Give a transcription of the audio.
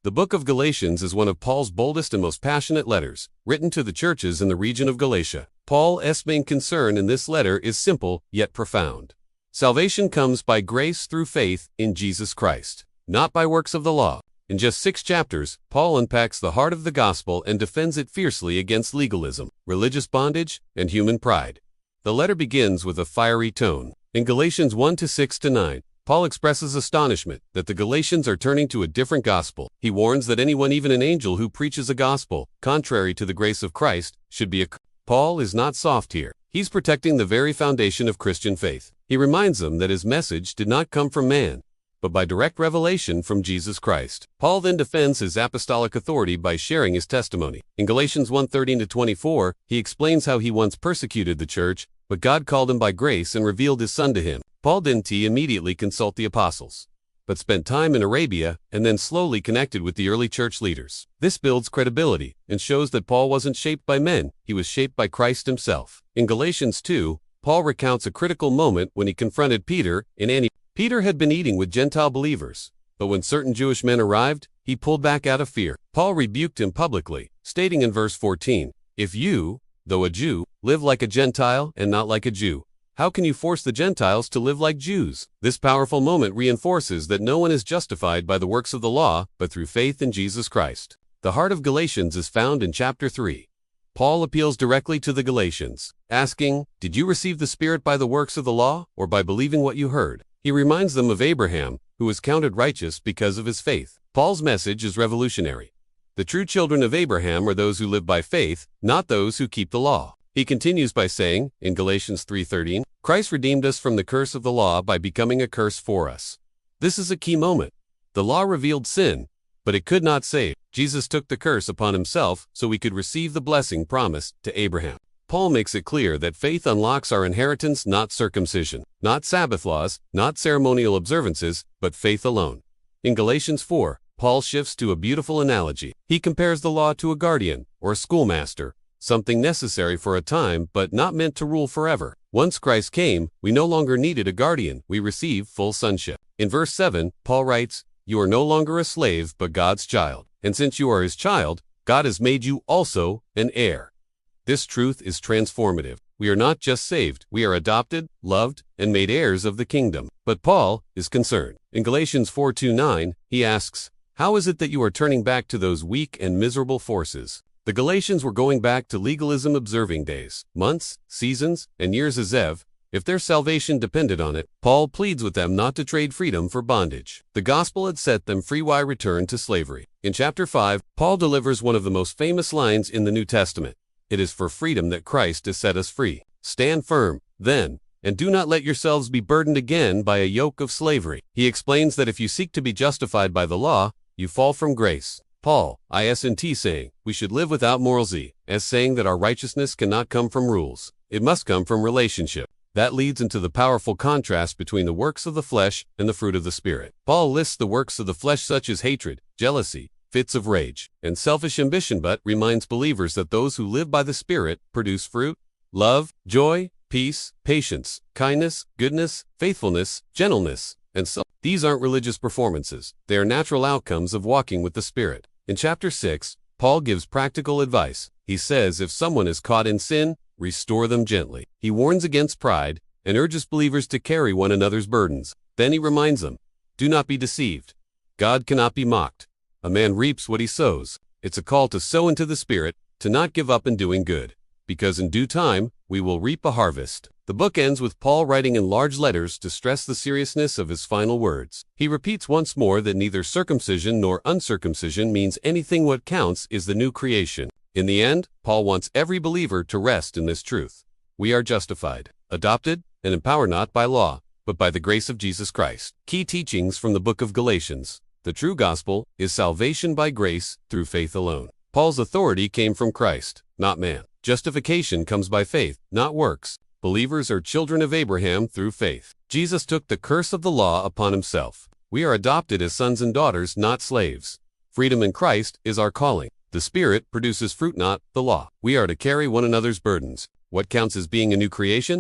The Book of Galatians is one of Paul's boldest and most passionate letters, written to the churches in the region of Galatia. Paul's main concern in this letter is simple, yet profound. Salvation comes by grace through faith in Jesus Christ, not by works of the law. In just 6 chapters, Paul unpacks the heart of the gospel and defends it fiercely against legalism, religious bondage, and human pride. The letter begins with a fiery tone. In Galatians 1:6-9, Paul expresses astonishment that the Galatians are turning to a different gospel. He warns that anyone, even an angel, who preaches a gospel contrary to the grace of Christ, should be accursed. Paul is not soft here. He's protecting the very foundation of Christian faith. He reminds them that his message did not come from man, but by direct revelation from Jesus Christ. Paul then defends his apostolic authority by sharing his testimony. In Galatians 1:13-24, he explains how he once persecuted the church, but God called him by grace and revealed his Son to him. Paul didn't immediately consult the apostles, but spent time in Arabia and then slowly connected with the early church leaders. This builds credibility and shows that Paul wasn't shaped by men, he was shaped by Christ himself. In Galatians 2, Paul recounts a critical moment when he confronted Peter in Antioch. Peter had been eating with Gentile believers, but when certain Jewish men arrived, he pulled back out of fear. Paul rebuked him publicly, stating in verse 14, "If you, though a Jew, live like a Gentile and not like a Jew, how can you force the Gentiles to live like Jews?" This powerful moment reinforces that no one is justified by the works of the law, but through faith in Jesus Christ. The heart of Galatians is found in chapter 3. Paul appeals directly to the Galatians, asking, "Did you receive the Spirit by the works of the law, or by believing what you heard?" He reminds them of Abraham, who was counted righteous because of his faith. Paul's message is revolutionary. The true children of Abraham are those who live by faith, not those who keep the law. He continues by saying, in Galatians 3:13, "Christ redeemed us from the curse of the law by becoming a curse for us." This is a key moment. The law revealed sin, but it could not save. Jesus took the curse upon himself so we could receive the blessing promised to Abraham. Paul makes it clear that faith unlocks our inheritance, not circumcision, not Sabbath laws, not ceremonial observances, but faith alone. In Galatians 4, Paul shifts to a beautiful analogy. He compares the law to a guardian or a schoolmaster, something necessary for a time but not meant to rule forever. Once Christ came, we no longer needed a guardian, we received full sonship. In verse 7, Paul writes, "You are no longer a slave but God's child, and since you are his child, God has made you also an heir." This truth is transformative. We are not just saved, we are adopted, loved, and made heirs of the kingdom. But Paul is concerned. In Galatians 4:2-9, he asks, "How is it that you are turning back to those weak and miserable forces?" The Galatians were going back to legalism, observing days, months, seasons, and years as if their salvation depended on it. Paul pleads with them not to trade freedom for bondage. The gospel had set them free. Why return to slavery? In chapter 5, Paul delivers one of the most famous lines in the New Testament. "It is for freedom that Christ has set us free. Stand firm, then, and do not let yourselves be burdened again by a yoke of slavery." He explains that if you seek to be justified by the law, you fall from grace. Paul isn't saying we should live without morality, as saying that our righteousness cannot come from rules. It must come from relationship. That leads into the powerful contrast between the works of the flesh and the fruit of the Spirit. Paul lists the works of the flesh such as hatred, jealousy, fits of rage, and selfish ambition, but reminds believers that those who live by the Spirit produce fruit: love, joy, peace, patience, kindness, goodness, faithfulness, gentleness, and so. These aren't religious performances. They are natural outcomes of walking with the Spirit. In chapter 6, Paul gives practical advice. He says if someone is caught in sin, restore them gently. He warns against pride and urges believers to carry one another's burdens. Then he reminds them, do not be deceived. God cannot be mocked. A man reaps what he sows. It's a call to sow into the Spirit, to not give up in doing good, because in due time, we will reap a harvest. The book ends with Paul writing in large letters to stress the seriousness of his final words. He repeats once more that neither circumcision nor uncircumcision means anything. What counts is the new creation. In the end, Paul wants every believer to rest in this truth. We are justified, adopted, and empowered not by law, but by the grace of Jesus Christ. Key teachings from the Book of Galatians. The true gospel is salvation by grace through faith alone. Paul's authority came from Christ, not man. Justification comes by faith, not works. Believers are children of Abraham through faith. Jesus took the curse of the law upon himself. We are adopted as sons and daughters, not slaves. Freedom in Christ is our calling. The Spirit produces fruit, not the law. We are to carry one another's burdens. What counts as being a new creation?